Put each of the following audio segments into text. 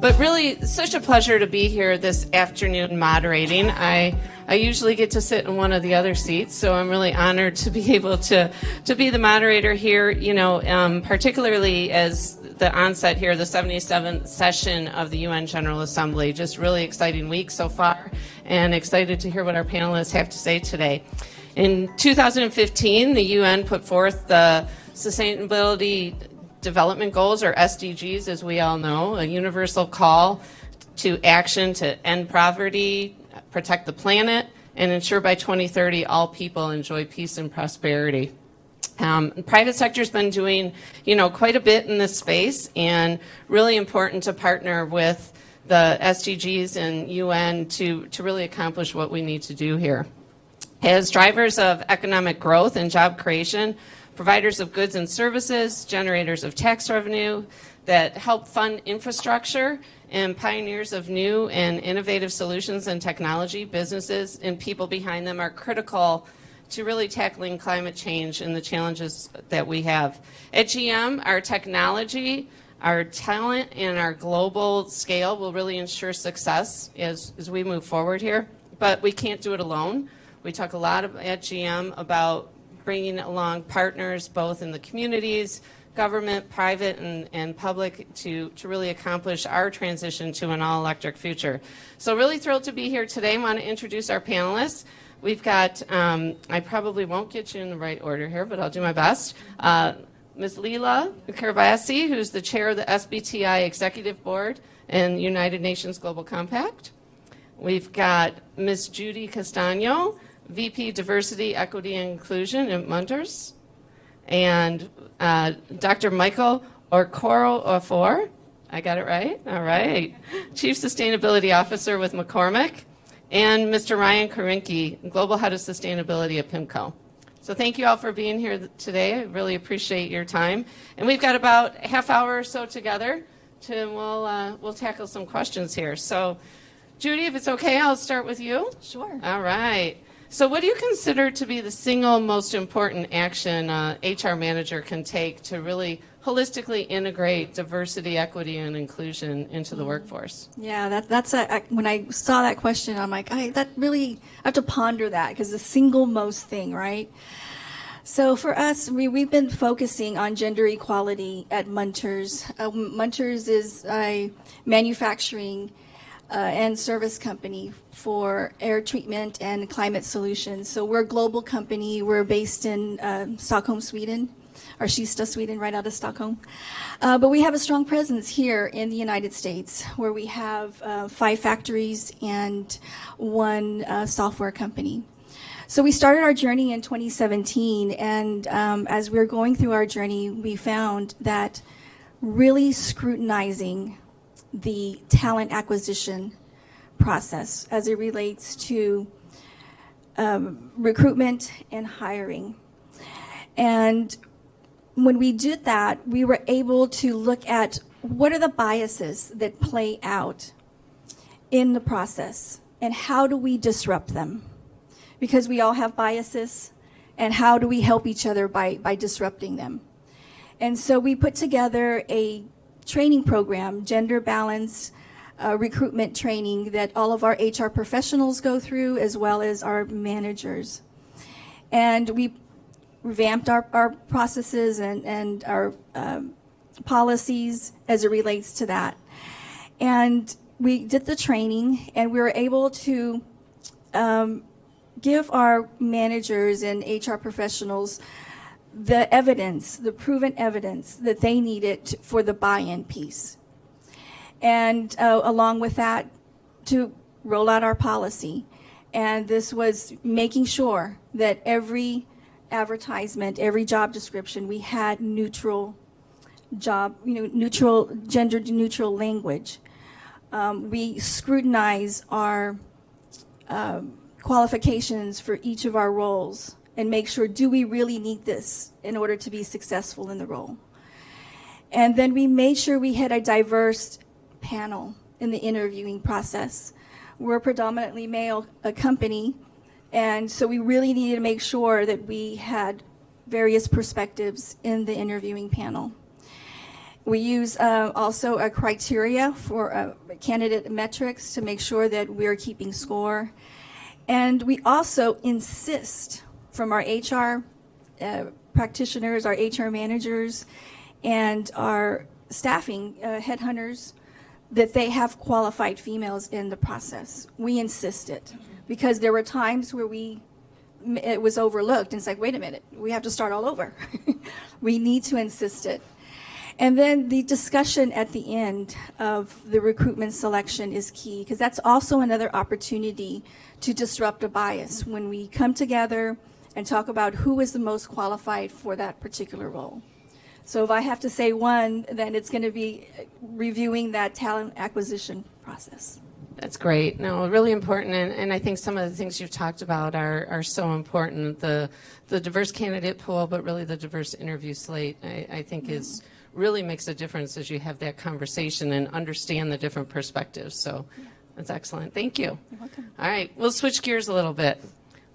But really, such a pleasure to be here this afternoon moderating. I usually get to sit in one of the other seats, so I'm really honored to be able to be the moderator here, particularly as the onset here, the 77th session of the UN General Assembly. Just really exciting week so far, and excited to hear what our panelists have to say today. In 2015, the UN put forth the Sustainability Development Goals, or SDGs, as we all know, a universal call to action to end poverty, protect the planet, and ensure by 2030 all people enjoy peace and prosperity. The private sector's been doing, quite a bit in this space, and really important to partner with the SDGs and UN to really accomplish what we need to do here. As drivers of economic growth and job creation, providers of goods and services, generators of tax revenue that help fund infrastructure, and pioneers of new and innovative solutions and technology, businesses and people behind them are critical to really tackling climate change and the challenges that we have. At GM, our technology, our talent, and our global scale will really ensure success as we move forward here, but we can't do it alone. We talk a lot at GM about bringing along partners both in the communities, government, private, and public to really accomplish our transition to an all-electric future. So really thrilled to be here today. I want to introduce our panelists. We've got, I probably won't get you in the right order here, but I'll do my best. Ms. Lila Karbassi, who's the chair of the SBTi Executive Board and United Nations Global Compact. We've got Ms. Judy Castaño, VP Diversity, Equity, and Inclusion at Munters, and Dr. Michael Okoroafor, I got it right? All right. Chief Sustainability Officer with McCormick, and Mr. Ryan Korinke, Global Head of Sustainability at PIMCO. So thank you all for being here today. I really appreciate your time. And we've got about a half hour or so together, we'll tackle some questions here. So Judy, if it's okay, I'll start with you. Sure. All right. So what do you consider to be the single most important action an HR manager can take to really holistically integrate diversity, equity, and inclusion into the workforce? Yeah, when I saw that question, I'm like, I have to ponder that, because the single most thing, right? So for us, we've been focusing on gender equality at Munters. Munters is a manufacturing and service company for air treatment and climate solutions. So we're a global company. We're based in Stockholm, Sweden, or Kista, Sweden, right out of Stockholm. But we have a strong presence here in the United States, where we have 5 factories and 1 software company. So we started our journey in 2017, and as we were going through our journey, we found that really scrutinizing the talent acquisition process as it relates to recruitment and hiring. And when we did that, we were able to look at what are the biases that play out in the process, and how do we disrupt them? Because we all have biases, and how do we help each other by disrupting them? And so we put together a training program, gender balance recruitment training, that all of our HR professionals go through, as well as our managers. And we revamped our processes and our policies as it relates to that. And we did the training, and we were able to give our managers and HR professionals the evidence, the proven evidence that they needed for the buy-in piece. And along with that, to roll out our policy. And this was making sure that every advertisement, every job description, we had neutral job, gender neutral language. We scrutinize our qualifications for each of our roles and make sure, do we really need this in order to be successful in the role? And then we made sure we had a diverse panel in the interviewing process. We're a predominantly male company, and so we really needed to make sure that we had various perspectives in the interviewing panel. We use also a criteria for candidate metrics to make sure that we're keeping score. And we also insist from our HR practitioners, our HR managers, and our staffing headhunters that they have qualified females in the process. We insist it because there were times where it was overlooked, and it's like, wait a minute, we have to start all over. We need to insist it. And then the discussion at the end of the recruitment selection is key, because that's also another opportunity to disrupt a bias when we come together and talk about who is the most qualified for that particular role. So if I have to say one, then it's going to be reviewing that talent acquisition process. That's great. No, really important, and I think some of the things you've talked about are so important. The diverse candidate pool, but really the diverse interview slate, I think is really makes a difference as you have that conversation and understand the different perspectives. So that's excellent. Thank you. You're welcome. All right, we'll switch gears a little bit.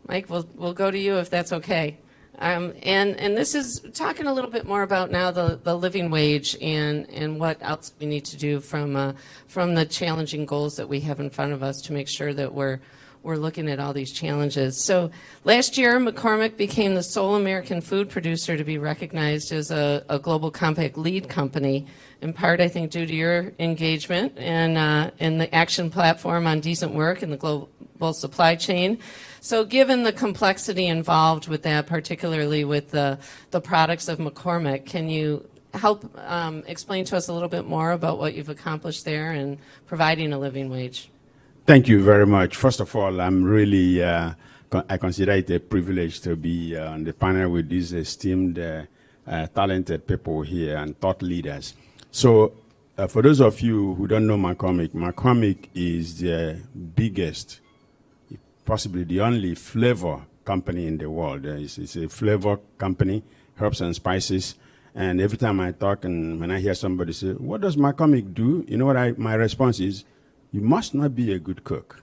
Mike, we'll go to you if that's okay. And this is talking a little bit more about now the living wage and what else we need to do from the challenging goals that we have in front of us to make sure that we're looking at all these challenges. So last year, McCormick became the sole American food producer to be recognized as a Global Compact lead company, in part, I think, due to your engagement and in the action platform on decent work in the global supply chain. So given the complexity involved with that, particularly with the products of McCormick, can you help explain to us a little bit more about what you've accomplished there in providing a living wage? Thank you very much. First of all, I'm really, I consider it a privilege to be on the panel with these esteemed, talented people here and thought leaders. So for those of you who don't know McCormick is the biggest, possibly the only flavor company in the world. It's a flavor company, herbs and spices. And every time I talk and when I hear somebody say, what does McCormick do? You know what my response is? You must not be a good cook.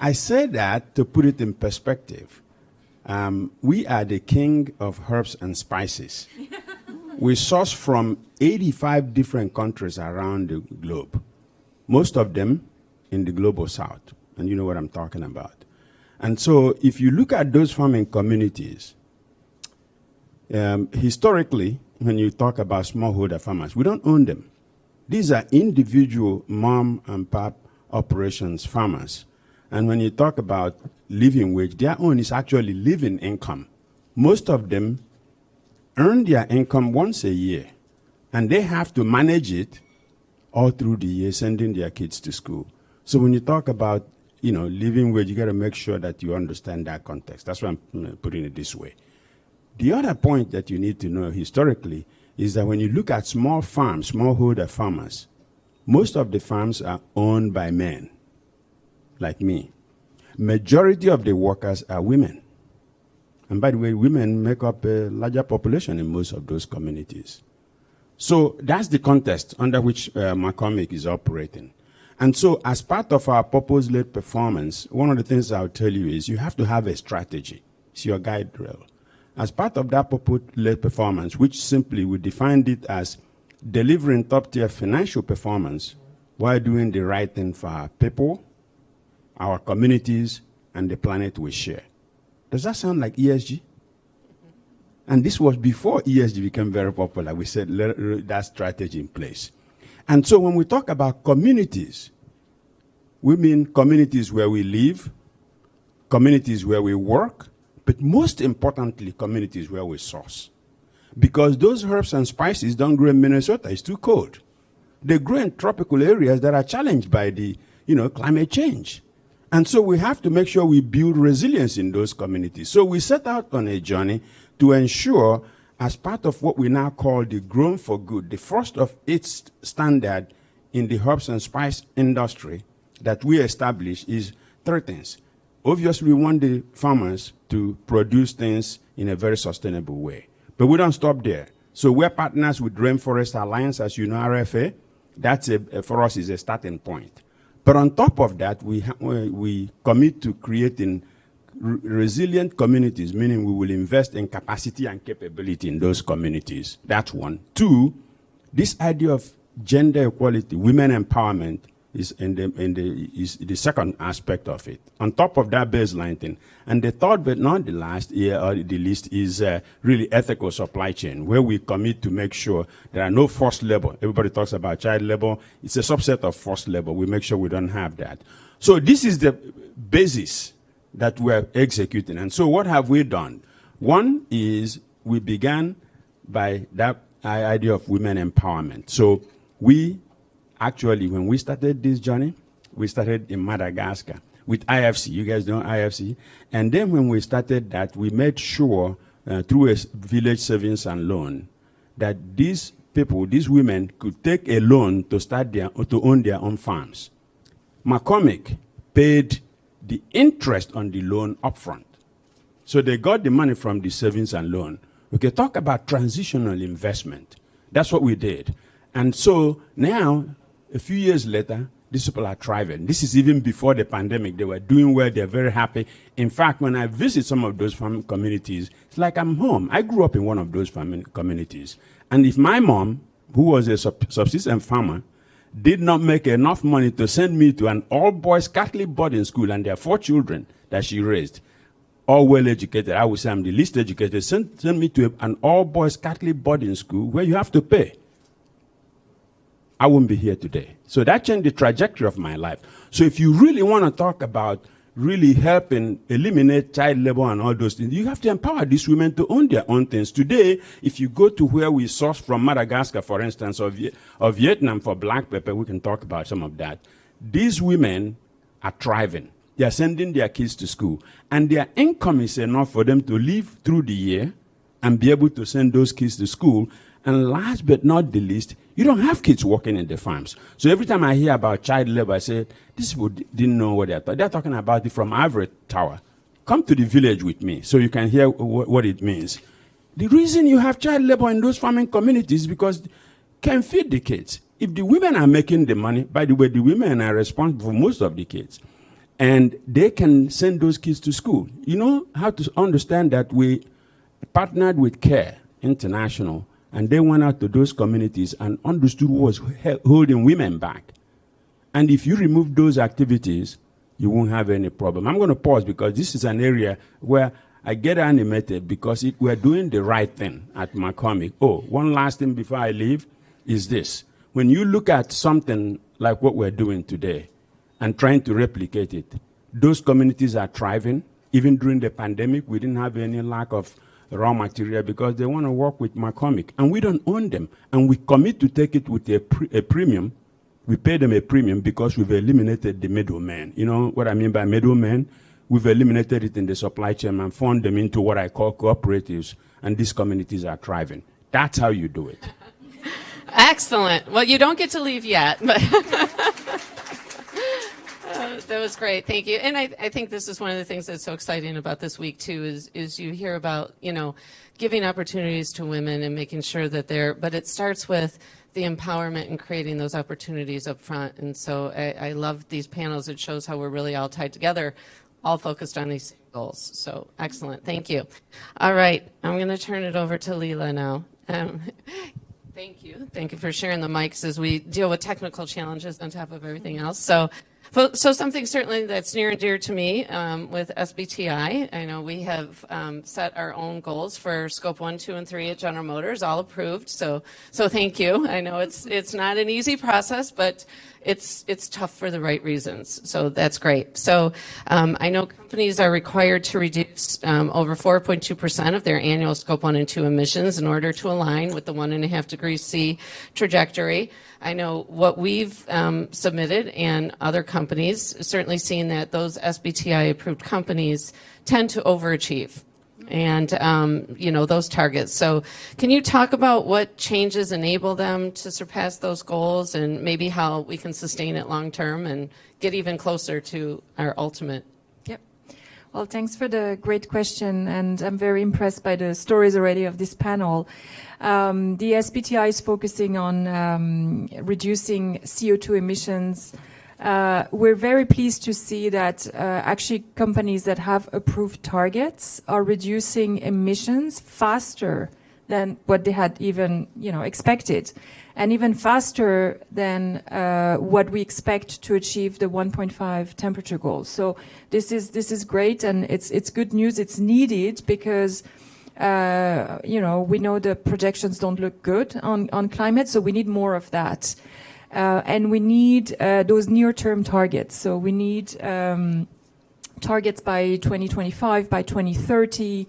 I say that to put it in perspective. We are the king of herbs and spices. We source from 85 different countries around the globe, most of them in the global south, and you know what I'm talking about. And so if you look at those farming communities, historically, when you talk about smallholder farmers, we don't own them. These are individual mom and pop operations farmers. And when you talk about living wage, their own is actually living income. Most of them earn their income once a year, and they have to manage it all through the year, sending their kids to school. So when you talk about, living wage, you got to make sure that you understand that context. That's why I'm putting it this way. The other point that you need to know historically is that when you look at small farms, smallholder farmers, most of the farms are owned by men, like me. Majority of the workers are women. And by the way, women make up a larger population in most of those communities. So that's the context under which McCormick is operating. And so as part of our purpose-led performance, one of the things I'll tell you is you have to have a strategy. It's your guide rail. As part of that purpose-led performance, which simply we defined it as delivering top-tier financial performance while doing the right thing for our people, our communities, and the planet we share. Does that sound like ESG? And this was before ESG became very popular. We said that strategy in place. And so when we talk about communities, we mean communities where we live, communities where we work, but most importantly, communities where we source. Because those herbs and spices don't grow in Minnesota. It's too cold. They grow in tropical areas that are challenged by the, climate change. And so we have to make sure we build resilience in those communities. So we set out on a journey to ensure, as part of what we now call the Grown for Good, the first of its standard in the herbs and spice industry that we establish is three things. Obviously, we want the farmers to produce things in a very sustainable way. But we don't stop there. So we're partners with Rainforest Alliance, as you know, RFA. That's for us is a starting point. But on top of that, we commit to creating resilient communities, meaning we will invest in capacity and capability in those communities. That's one. Two, this idea of gender equality, women empowerment, is the second aspect of it. On top of that baseline thing. And the third, but not the last, or the least, is really ethical supply chain, where we commit to make sure there are no forced labor. Everybody talks about child labor. It's a subset of forced labor. We make sure we don't have that. So this is the basis that we're executing. And so what have we done? One is we began by that idea of women empowerment. So we actually, when we started this journey, we started in Madagascar with IFC. You guys know IFC? And then when we started that, we made sure through a village savings and loan that these people, these women, could take a loan to own their own farms. McCormick paid the interest on the loan upfront. So they got the money from the savings and loan. We can talk about transitional investment. That's what we did. And so now, a few years later, these people are thriving. This is even before the pandemic. They were doing well. They're very happy. In fact, when I visit some of those farming communities, it's like I'm home. I grew up in one of those farming communities. And if my mom, who was a subsistence farmer, did not make enough money to send me to an all-boys Catholic boarding school, and there are 4 children that she raised, all well-educated, I would say I'm the least educated, send me to an all-boys Catholic boarding school where you have to pay, I wouldn't be here today. So that changed the trajectory of my life. So if you really want to talk about really helping eliminate child labor and all those things, you have to empower these women to own their own things. Today, if you go to where we source from Madagascar, for instance, or Vietnam for black pepper, we can talk about some of that. These women are thriving. They are sending their kids to school. And their income is enough for them to live through the year and be able to send those kids to school. And last but not the least, you don't have kids working in the farms. So every time I hear about child labor, I say, these people didn't know what they're talking about. They're talking about it from Ivory Tower. Come to the village with me so you can hear what it means. The reason you have child labor in those farming communities is because can feed the kids. If the women are making the money, by the way, the women are responsible for most of the kids. And they can send those kids to school. You know how to understand that we partnered with CARE International, and they went out to those communities and understood what was holding women back. And if you remove those activities, you won't have any problem. I'm going to pause because this is an area where I get animated because we're doing the right thing at McCormick. Oh, one last thing before I leave is this. When you look at something like what we're doing today and trying to replicate it, those communities are thriving. Even during the pandemic, we didn't have any lack of raw material because they want to work with McCormick. And we don't own them. And we commit to take it with a premium. We pay them a premium because we've eliminated the middleman. You know what I mean by middleman? We've eliminated it in the supply chain and formed them into what I call cooperatives. And these communities are thriving. That's how you do it. Excellent. Well, you don't get to leave yet, but that was great. Thank you. And I think this is one of the things that's so exciting about this week too is you hear about, giving opportunities to women and making sure that but it starts with the empowerment and creating those opportunities up front. And so I love these panels. It shows how we're really all tied together, all focused on these goals. So excellent. Thank you. All right. I'm going to turn it over to Lila now. Thank you. Thank you for sharing the mics as we deal with technical challenges on top of everything else. So something certainly that's near and dear to me with SBTi. I know we have set our own goals for Scope 1, 2, and 3 at General Motors, all approved. So thank you. I know it's not an easy process, but it's tough for the right reasons. So that's great. So I know companies are required to reduce over 4.2% of their annual Scope 1 and 2 emissions in order to align with the 1.5 degrees C trajectory. I know what we've submitted and other companies, certainly seeing that those SBTi approved companies tend to overachieve and, those targets. So can you talk about what changes enable them to surpass those goals and maybe how we can sustain it long term and get even closer to our ultimate? Yep. Well, thanks for the great question. And I'm very impressed by the stories already of this panel. The SBTi is focusing on reducing CO2 emissions we're very pleased to see that actually companies that have approved targets are reducing emissions faster than what they had even, expected, and even faster than what we expect to achieve the 1.5 temperature goal. So this is great, and it's good news. It's needed because we know the projections don't look good on climate, so we need more of that. And we need those near-term targets. So we need targets by 2025, by 2030,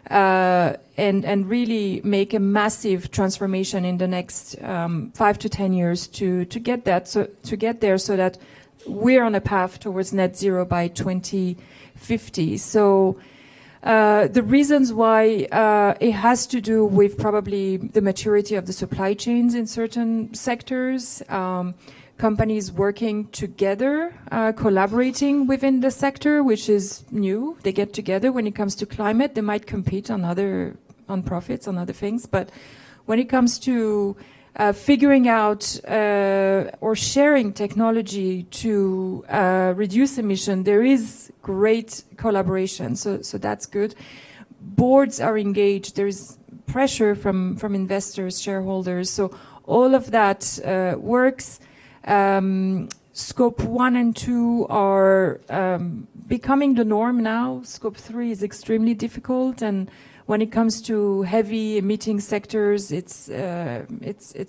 and really make a massive transformation in the next 5 to 10 years to get there, so that we're on a path towards net zero by 2050. So the reasons why it has to do with probably the maturity of the supply chains in certain sectors, companies working together, collaborating within the sector, which is new. They get together when it comes to climate. They might compete on profits, on other things, but when it comes to figuring out or sharing technology to reduce emission, there is great collaboration. So that's good. Boards are engaged. There is pressure from investors, shareholders. So all of that works. Scope 1 and 2 are becoming the norm now. Scope 3 is extremely difficult, and when it comes to heavy emitting sectors, it's a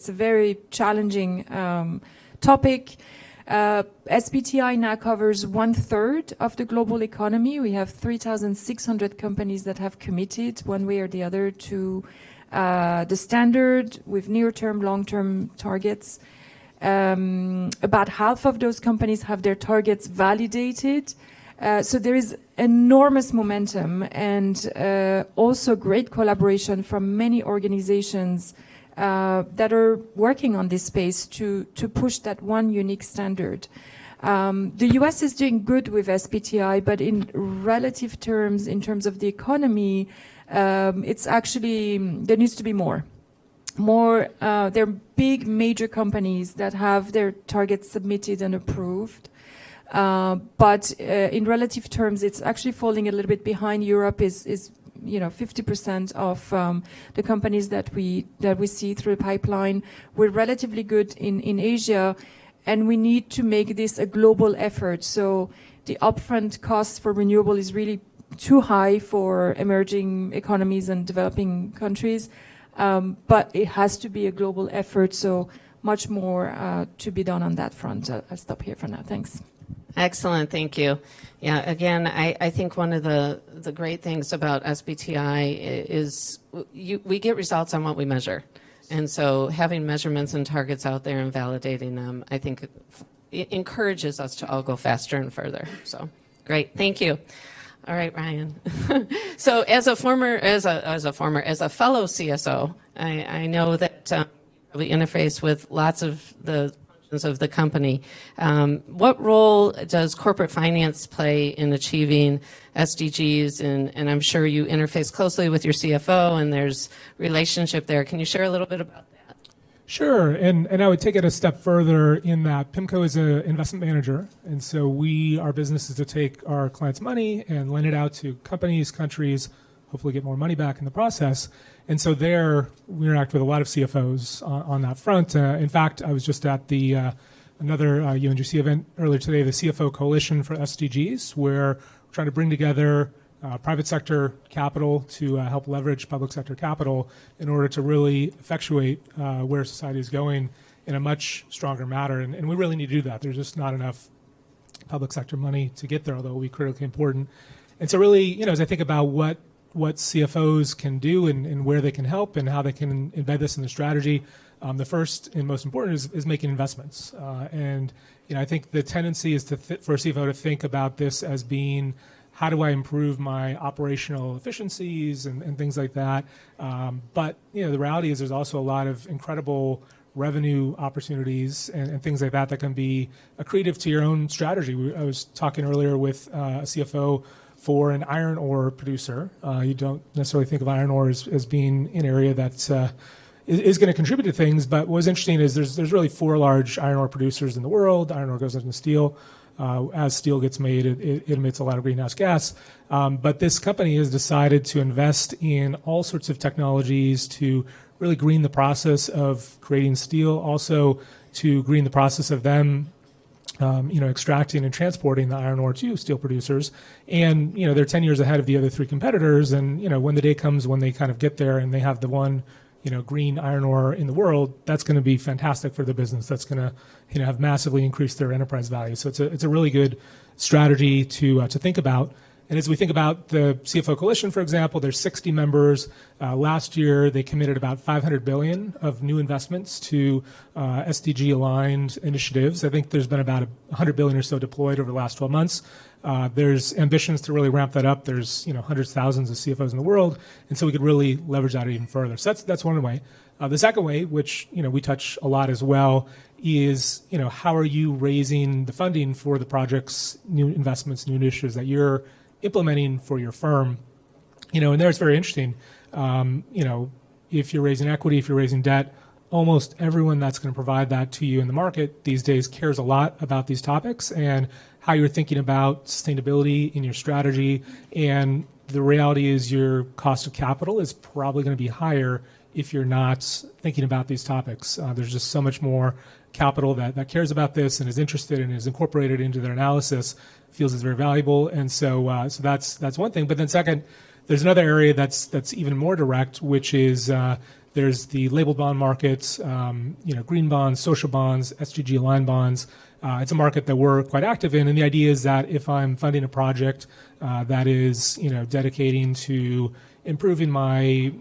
very challenging topic. SBTi now covers 1/3 of the global economy. We have 3,600 companies that have committed one way or the other to the standard with near-term, long-term targets. About half of those companies have their targets validated. So there is enormous momentum and also great collaboration from many organizations that are working on this space to push that one unique standard. The US is doing good with SBTi, but in relative terms, in terms of the economy, it's actually, there needs to be more. There are big major companies that have their targets submitted and approved. But in relative terms, it's actually falling a little bit behind. Europe is 50% of the companies that we see through the pipeline. We're relatively good in Asia, and we need to make this a global effort. So the upfront cost for renewable is really too high for emerging economies and developing countries, but it has to be a global effort. So much more to be done on that front. I'll stop here for now. Thanks. Excellent, thank you. Yeah, again, I think one of the great things about SBTi is we get results on what we measure. And so having measurements and targets out there and validating them, I think it encourages us to all go faster and further. So great, thank you. All right, Ryan. So as a fellow CSO, I know that we interface with lots of the of the company. What role does corporate finance play in achieving SDGs? And I'm sure you interface closely with your CFO and there's relationship there. Can you share a little bit about that? Sure, and I would take it a step further in that PIMCO is an investment manager, and so our business is to take our clients' money and lend it out to companies, countries, hopefully get more money back in the process. And so there, we interact with a lot of CFOs on that front. In fact, I was just at another UNGC event earlier today, the CFO Coalition for SDGs, where we're trying to bring together private sector capital to help leverage public sector capital in order to really effectuate where society is going in a much stronger manner. And we really need to do that. There's just not enough public sector money to get there, although it will be critically important. And so really, as I think about what CFOs can do and where they can help and how they can embed this in the strategy. The first and most important is making investments. And I think the tendency is for a CFO to think about this as being, how do I improve my operational efficiencies and things like that. But the reality is there's also a lot of incredible revenue opportunities and things like that can be accretive to your own strategy. I was talking earlier with a CFO for an iron ore producer. You don't necessarily think of iron ore as being an area that's is going to contribute to things. But what's interesting is there's really 4 large iron ore producers in the world. Iron ore goes into steel. As steel gets made, it emits a lot of greenhouse gas. But this company has decided to invest in all sorts of technologies to really green the process of creating steel, also to green the process of them extracting and transporting the iron ore to steel producers. And, they're 10 years ahead of the other 3 competitors. And, when the day comes when they kind of get there and they have the one, green iron ore in the world, that's going to be fantastic for the business. That's going to, have massively increased their enterprise value. So it's a really good strategy to think about. And as we think about the CFO Coalition, for example, there's 60 members. Last year, they committed about $500 billion of new investments to SDG-aligned initiatives. I think there's been about $100 billion or so deployed over the last 12 months. There's ambitions to really ramp that up. There's hundreds of thousands of CFOs in the world, and so we could really leverage that even further. So that's one way. The second way, which we touch a lot as well, is how are you raising the funding for the projects, new investments, new initiatives that you're implementing for your firm, and there it's very interesting. If you're raising equity, if you're raising debt, almost everyone that's going to provide that to you in the market these days cares a lot about these topics and how you're thinking about sustainability in your strategy. And the reality is your cost of capital is probably going to be higher if you're not thinking about these topics. There's just so much more capital that cares about this and is interested and is incorporated into their analysis, feels it's very valuable. And so that's one thing. But then second, there's another area that's even more direct, which is there's the labeled bond markets, green bonds, social bonds, SDG aligned bonds. It's a market that we're quite active in. And the idea is that if I'm funding a project that is, dedicating to improving my,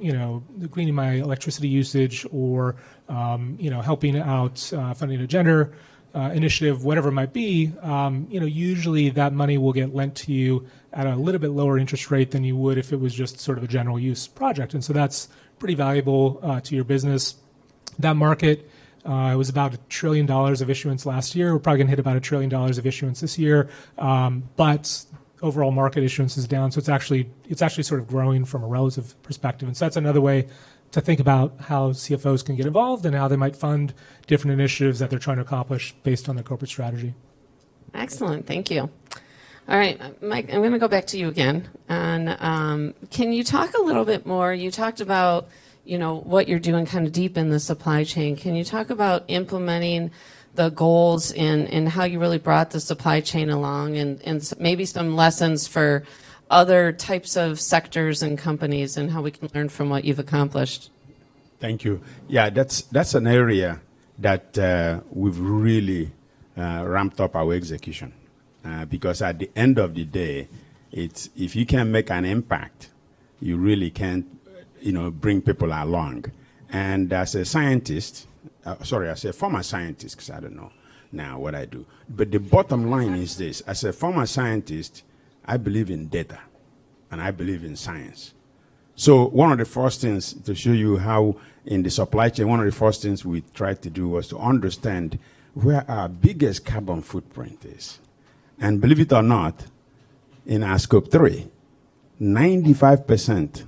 greening my electricity usage or, helping out funding a gender initiative, whatever it might be, usually that money will get lent to you at a little bit lower interest rate than you would if it was just sort of a general use project. And so that's pretty valuable to your business. That market was about $1 trillion of issuance last year. We're probably going to hit about $1 trillion of issuance this year. But overall market issuance is down. So it's actually sort of growing from a relative perspective. And so that's another way to think about how CFOs can get involved and how they might fund different initiatives that they're trying to accomplish based on their corporate strategy. Excellent. Thank you. All right, Mike, I'm going to go back to you again. And can you talk a little bit more? You talked about, what you're doing kind of deep in the supply chain. Can you talk about implementing the goals and how you really brought the supply chain along and maybe some lessons for other types of sectors and companies and how we can learn from what you've accomplished? Thank you. Yeah, that's an area that we've really ramped up our execution because at the end of the day, if you can make an impact, you really can, bring people along. And as a scientist, as a former scientist, because I don't know now what I do, but the bottom line is this: as a former scientist, I believe in data, and I believe in science. So one of the first things to show you how in the supply chain, one of the first things we tried to do was to understand where our biggest carbon footprint is. And believe it or not, in our scope 3, 95%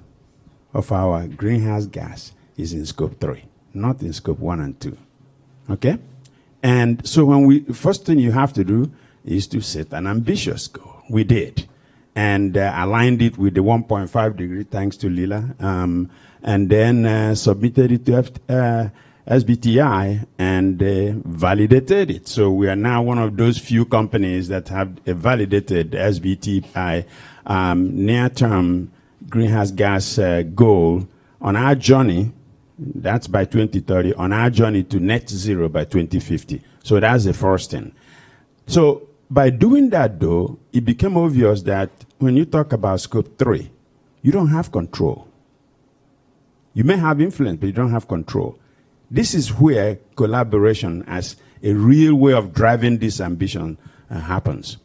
of our greenhouse gas is in scope 3, not in scope 1 and 2. Okay? And so first thing you have to do is to set an ambitious goal. We did. And aligned it with the 1.5 degree, thanks to Lila, and then submitted it to SBTi and validated it. So we are now one of those few companies that have a validated SBTi near-term greenhouse gas goal on our journey. That's by 2030, on our journey to net zero by 2050. So that's the first thing. So by doing that, though, it became obvious that when you talk about scope 3, you don't have control. You may have influence, but you don't have control. This is where collaboration as a real way of driving this ambition happens.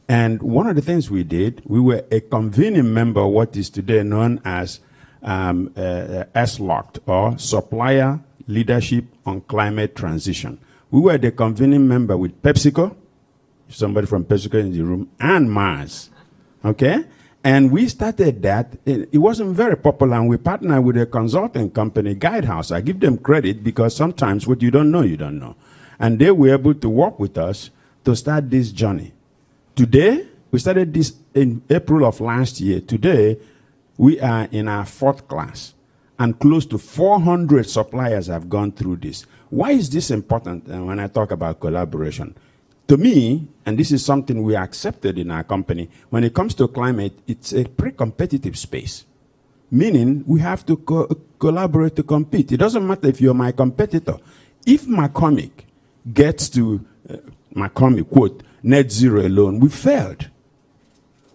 And one of the things we did, we were a convening member of what is today known as SLOCT, or Supplier Leadership on Climate Transition. We were the convening member with PepsiCo, somebody from PepsiCo in the room, and Mars. Okay? And we started that. It wasn't very popular, and we partnered with a consulting company, Guidehouse. I give them credit because sometimes what you don't know, you don't know. And they were able to work with us to start this journey. Today, we started this in April of last year. Today, we are in our 4th class, and close to 400 suppliers have gone through this. Why is this important when I talk about collaboration? To me, and this is something we accepted in our company, when it comes to climate, it's a pre-competitive space. Meaning, we have to collaborate to compete. It doesn't matter if you're my competitor. If McCormick gets to, McCormick, quote, net zero alone, we failed.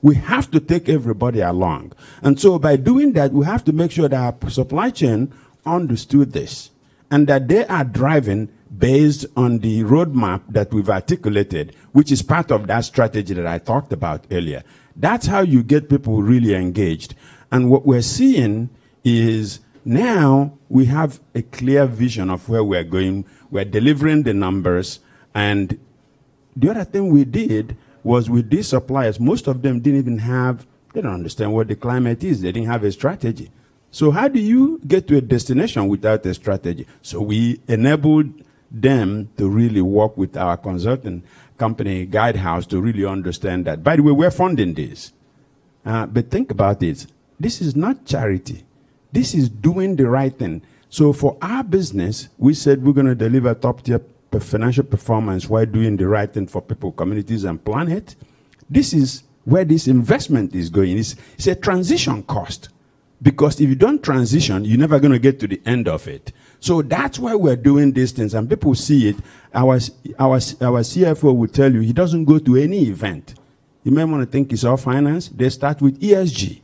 We have to take everybody along. And so by doing that, we have to make sure that our supply chain understood this and that they are driving based on the roadmap that we've articulated, which is part of that strategy that I talked about earlier. That's how you get people really engaged. And what we're seeing is now we have a clear vision of where we're going. We're delivering the numbers. And the other thing we did was with these suppliers, most of them didn't even have, they don't understand what the climate is. They didn't have a strategy. So how do you get to a destination without a strategy? So we enabled them to really work with our consulting company, Guidehouse, to really understand that. By the way, we're funding this. But think about it. This is not charity. This is doing the right thing. So for our business, we said we're going to deliver top-tier financial performance while doing the right thing for people, communities, and planet. This is where this investment is going. It's a transition cost. Because if you don't transition, you're never going to get to the end of it. So that's why we're doing these things, and people see it. Our CFO will tell you he doesn't go to any event. You may want to think it's all finance. They start with ESG.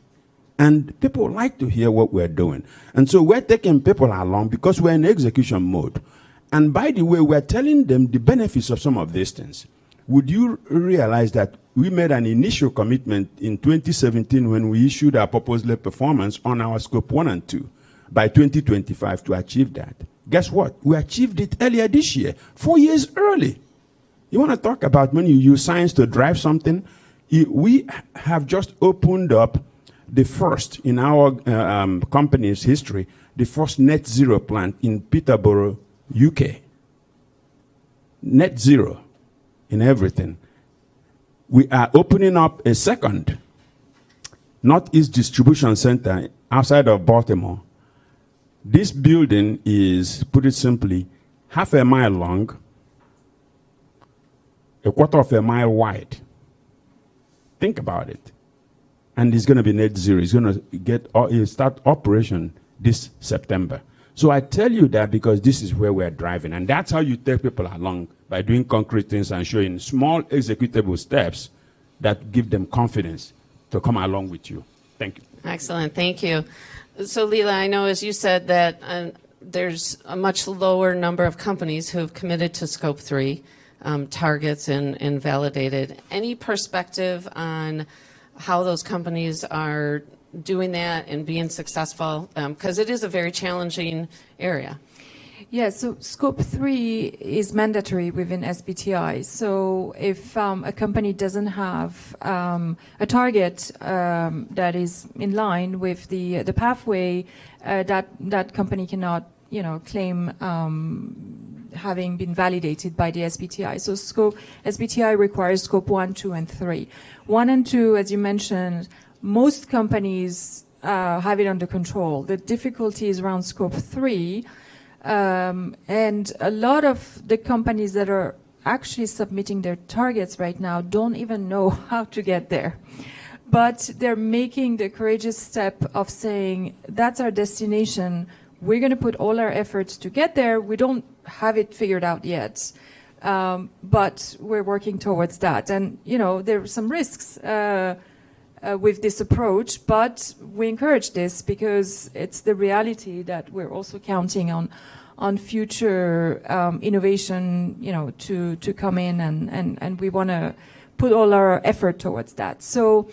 And people like to hear what we're doing. And so we're taking people along because we're in execution mode. And by the way, we're telling them the benefits of some of these things. Would you realize that we made an initial commitment in 2017 when we issued our purpose-led performance on our scope 1 and 2 by 2025 to achieve that? Guess what? We achieved it earlier this year, 4 years early. You want to talk about when you use science to drive something? We have just opened up the first in our company's history, the first net zero plant in Peterborough, UK. Net zero in everything. We are opening up a second Northeast Distribution Center outside of Baltimore. This building is, put it simply, half a mile long, a quarter of a mile wide. Think about it. And it's going to be net zero. It's going to start operation this September. So I tell you that because this is where we're driving. And that's how you take people along, by doing concrete things and showing small executable steps that give them confidence to come along with you. Thank you. Excellent. Thank you. So, Lila, I know, as you said, that there's a much lower number of companies who have committed to Scope 3 targets and validated. Any perspective on how those companies are doing that and being successful? Because it is a very challenging area. Yeah, so Scope 3 is mandatory within SBTi. So if a company doesn't have a target that is in line with the pathway, that company cannot, claim having been validated by the SBTi. So SBTi requires Scope 1, 2, and 3. 1 and 2, as you mentioned, most companies have it under control. The difficulty is around Scope 3. And a lot of the companies that are actually submitting their targets right now don't even know how to get there. But they're making the courageous step of saying, that's our destination. We're going to put all our efforts to get there. We don't have it figured out yet, but we're working towards that. And, there are some risks with this approach, but we encourage this because it's the reality that we're also counting on future innovation, to come in, and we want to put all our effort towards that. So,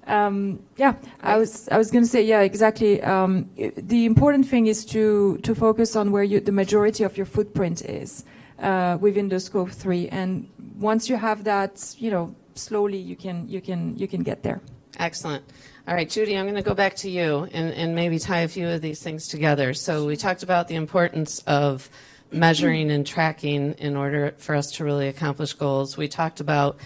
I was going to say, yeah, exactly. The important thing is to focus on where the majority of your footprint is within the Scope 3, and once you have that, slowly you can get there. Excellent. All right, Judy, I'm going to go back to you and maybe tie a few of these things together. So we talked about the importance of measuring and tracking in order for us to really accomplish goals. We talked about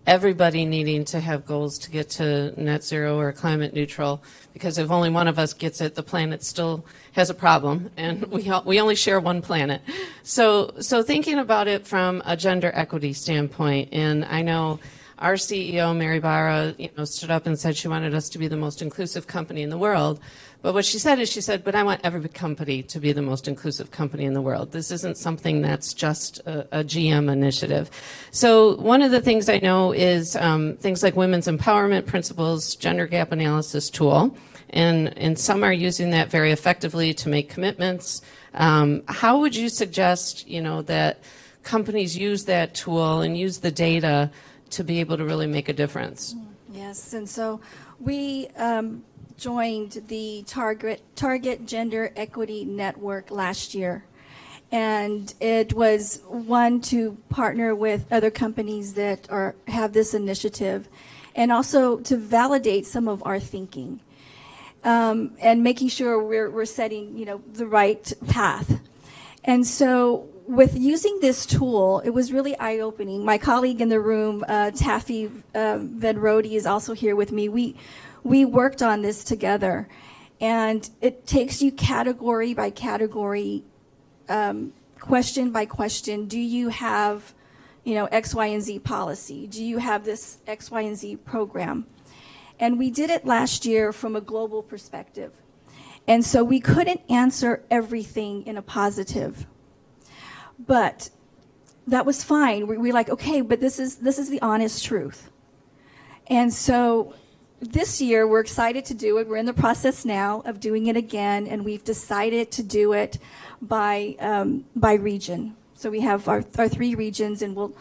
everybody needing to have goals to get to net zero or climate neutral, because if only one of us gets it, the planet still has a problem, and we only share one planet. So thinking about it from a gender equity standpoint, and I know our CEO, Mary Barra, stood up and said she wanted us to be the most inclusive company in the world. But what she said, but I want every company to be the most inclusive company in the world. This isn't something that's just a GM initiative. So one of the things I know is things like women's empowerment principles, gender gap analysis tool, and some are using that very effectively to make commitments. How would you suggest, that companies use that tool and use the data to be able to really make a difference? Yes, and so we joined the Target Gender Equity Network last year. And it was one to partner with other companies that have this initiative, and also to validate some of our thinking, and making sure we're setting the right path. And so with using this tool, it was really eye-opening. My colleague in the room, Taffy Vedrodi, is also here with me. We worked on this together, and it takes you category by category, question by question. Do you have, X, Y, and Z policy? Do you have this X, Y, and Z program? And we did it last year from a global perspective. And so we couldn't answer everything in a positive. But that was fine. We're like, okay, but this is the honest truth. And so this year, we're excited to do it. We're in the process now of doing it again, and we've decided to do it by region. So we have our 3 regions, and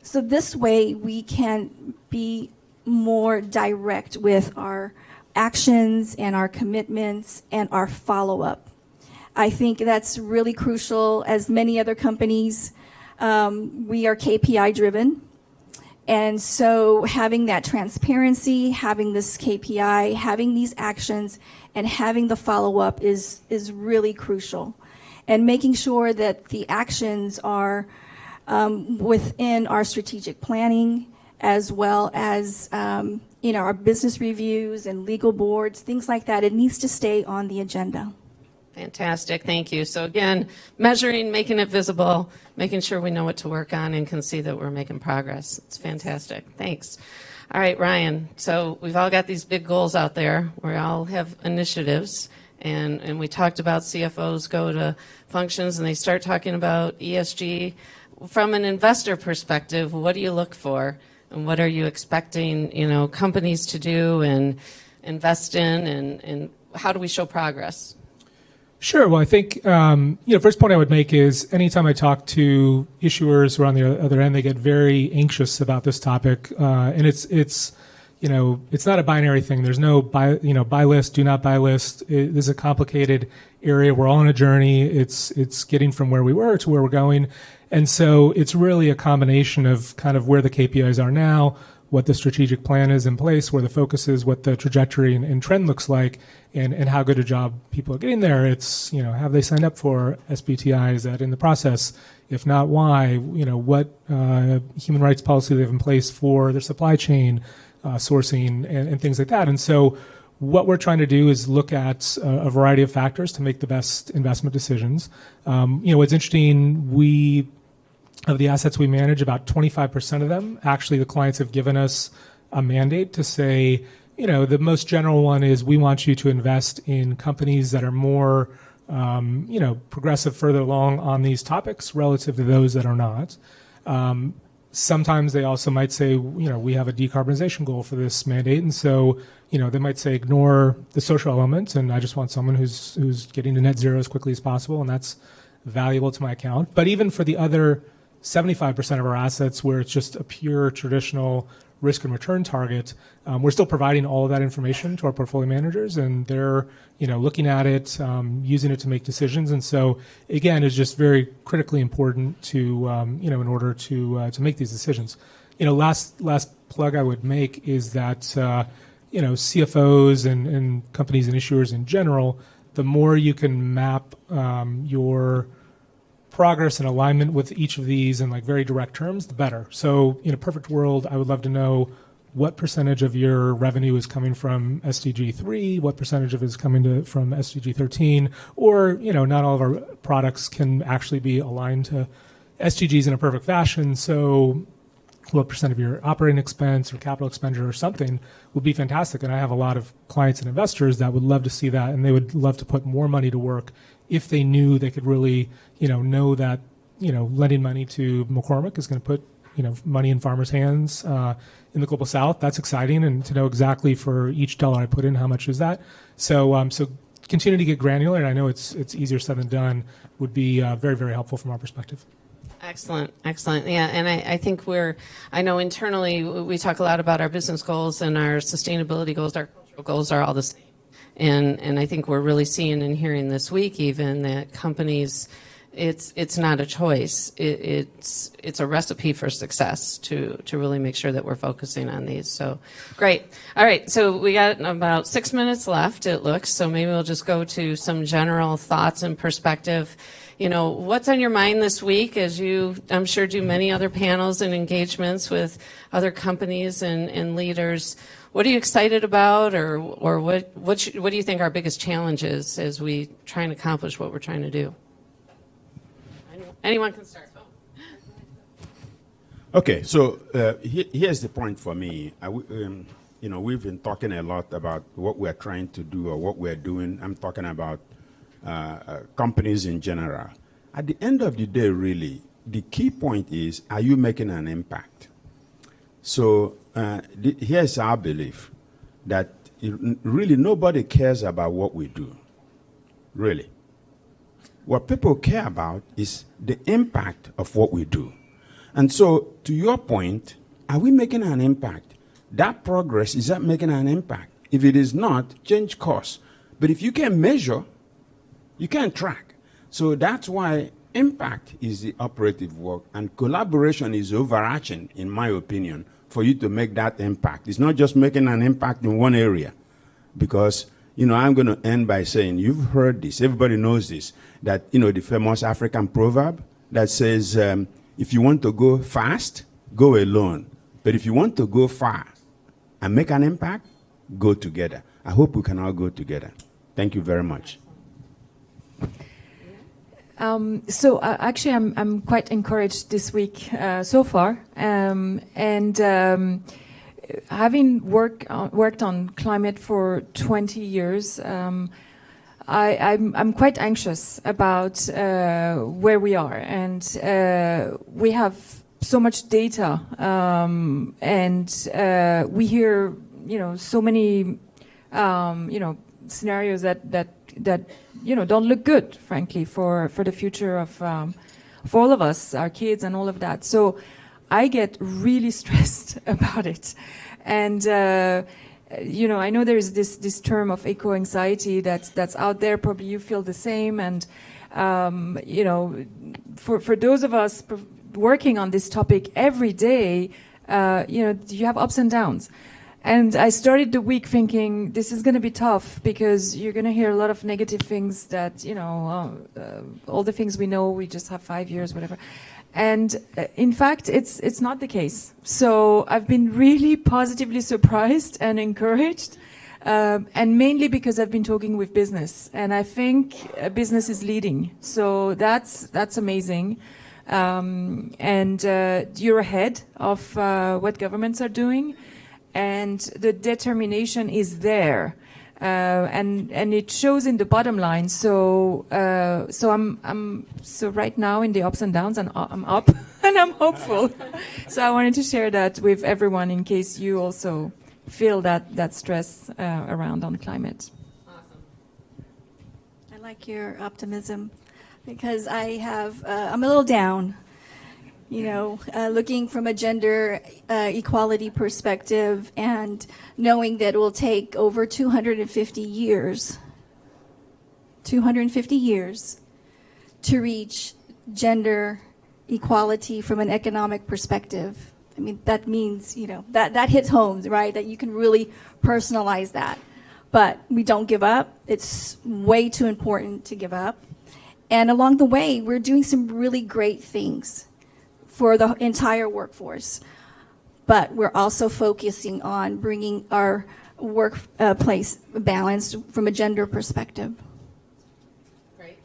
so this way we can be more direct with our actions and our commitments and our follow-up. I think that's really crucial. As many other companies, we are KPI driven. And so having that transparency, having this KPI, having these actions, and having the follow-up is really crucial. And making sure that the actions are within our strategic planning, as well as our business reviews and legal boards, things like that. It needs to stay on the agenda. Fantastic, thank you. So again, measuring, making it visible, making sure we know what to work on and can see that we're making progress. It's fantastic, thanks. All right, Ryan, so we've all got these big goals out there. We all have initiatives, and we talked about CFOs go to functions and they start talking about ESG. From an investor perspective, what do you look for? And what are you expecting, companies to do and invest in, and how do we show progress? Sure. Well, I think, first point I would make is anytime I talk to issuers who are on the other end, they get very anxious about this topic. And it's not a binary thing. There's no buy list, do not buy list. This is a complicated area. We're all on a journey. It's getting from where we were to where we're going. And so it's really a combination of kind of where the KPIs are now, what the strategic plan is in place, where the focus is, what the trajectory and trend looks like, and how good a job people are getting there. It's, have they signed up for SBTi? Is that in the process? If not, why? What human rights policy they have in place for their supply chain, sourcing, and things like that. And so what we're trying to do is look at a variety of factors to make the best investment decisions. What's interesting, of the assets we manage, about 25% of them, actually the clients have given us a mandate to say, the most general one is we want you to invest in companies that are more, progressive further along on these topics relative to those that are not. Sometimes they also might say, we have a decarbonization goal for this mandate. And so, they might say, ignore the social element, and I just want someone who's getting to net zero as quickly as possible, and that's valuable to my account. But even for the other 75% of our assets where it's just a pure traditional risk and return target, we're still providing all of that information to our portfolio managers, and they're looking at it, using it to make decisions. And so again, it's just very critically important to in order to make these decisions. Last plug I would make is that CFOs and companies and issuers in general, the more you can map your progress and alignment with each of these in like very direct terms, the better. So in a perfect world, I would love to know what percentage of your revenue is coming from SDG 3, what percentage of it is coming from SDG 13, or, not all of our products can actually be aligned to SDGs in a perfect fashion. So what percent of your operating expense or capital expenditure or something would be fantastic. And I have a lot of clients and investors that would love to see that, and they would love to put more money to work if they knew they could really, know that, lending money to McCormick is going to put, money in farmers' hands in the global south. That's exciting, and to know exactly for each dollar I put in, how much is that. So, so continue to get granular, and I know it's easier said than done, would be very, very helpful from our perspective. Excellent, excellent. Yeah, and I think I know internally we talk a lot about our business goals and our sustainability goals, our cultural goals are all the same. And I think we're really seeing and hearing this week even that companies, it's not a choice. It's a recipe for success to really make sure that we're focusing on these. So great. All right. So we got about 6 minutes left, it looks. So maybe we'll just go to some general thoughts and perspective. What's on your mind this week as you, I'm sure, do many other panels and engagements with other companies and leaders? What are you excited about, or what do you think our biggest challenge is as we try and accomplish what we're trying to do? Anyone can start. Okay, so here's the point for me. We've been talking a lot about what we're trying to do or what we're doing. I'm talking about companies in general. At the end of the day, really, the key point is, are you making an impact? So here's our belief, that really nobody cares about what we do, really. What people care about is the impact of what we do. And so, to your point, are we making an impact? That progress, is that making an impact? If it is not, change course. But if you can measure, you can track. So that's why impact is the operative work, and collaboration is overarching, in my opinion, for you to make that impact. It's not just making an impact in one area. Because, I'm going to end by saying, you've heard this, everybody knows this, that, the famous African proverb that says, if you want to go fast, go alone. But if you want to go far and make an impact, go together. I hope we can all go together. Thank you very much. So actually, I'm quite encouraged this week so far, and having worked on climate for 20 years, I'm quite anxious about where we are, and we have so much data, and we hear so many scenarios that don't look good, frankly, for the future of all of us, our kids, and all of that. So I get really stressed about it, and I know there is this term of eco-anxiety that's out there. Probably you feel the same, and for those of us working on this topic every day, you have ups and downs. And I started the week thinking this is going to be tough because you're going to hear a lot of negative things that, all the things we know, we just have 5 years, whatever. And in fact, it's not the case. So I've been really positively surprised and encouraged, and mainly because I've been talking with business. And I think business is leading. So that's amazing. And you're ahead of what governments are doing. And the determination is there, and it shows in the bottom line. So I'm right now in the ups and downs, and I'm up, and I'm hopeful. So I wanted to share that with everyone in case you also feel that stress around on climate. Awesome. I like your optimism, because I'm a little down. Looking from a gender equality perspective, and knowing that it will take over 250 years to reach gender equality from an economic perspective. I mean, that means, that hits homes, right? That you can really personalize that. But we don't give up. It's way too important to give up. And along the way, we're doing some really great things for the entire workforce. But we're also focusing on bringing our workplace balanced from a gender perspective. Great.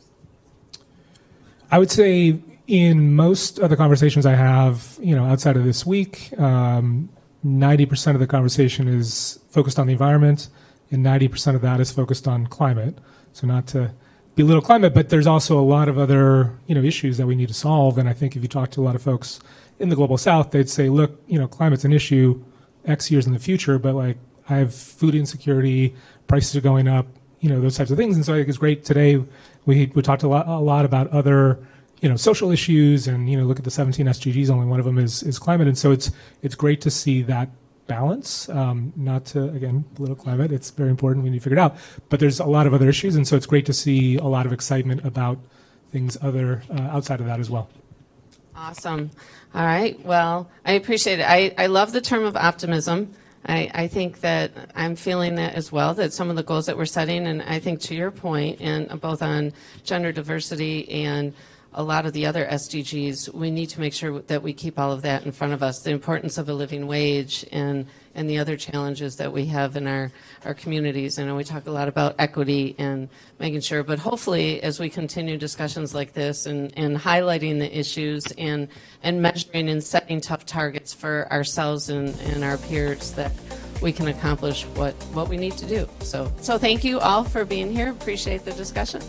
I would say in most of the conversations I have, outside of this week, 90% of the conversation is focused on the environment, and 90% of that is focused on climate. So not to belittle climate, but there's also a lot of other, issues that we need to solve. And I think if you talk to a lot of folks in the global south, they'd say, look, climate's an issue X years in the future, but like I have food insecurity, prices are going up, those types of things. And so I think it's great today. We talked a lot about other, social issues, and look at the 17 SDGs. Only one of them is climate, and so it's great to see that balance. Not to again belittle climate; it's very important. We need to figure it out. But there's a lot of other issues, and so it's great to see a lot of excitement about things outside of that as well. Awesome. All right. Well, I appreciate it. I love the term of optimism. I think that I'm feeling that as well, that some of the goals that we're setting, and I think to your point, and both on gender diversity and a lot of the other SDGs, we need to make sure that we keep all of that in front of us, the importance of a living wage and the other challenges that we have in our communities. I know we talk a lot about equity and making sure, but hopefully as we continue discussions like this and highlighting the issues and measuring and setting tough targets for ourselves and our peers, that we can accomplish what we need to do. So thank you all for being here. Appreciate the discussion.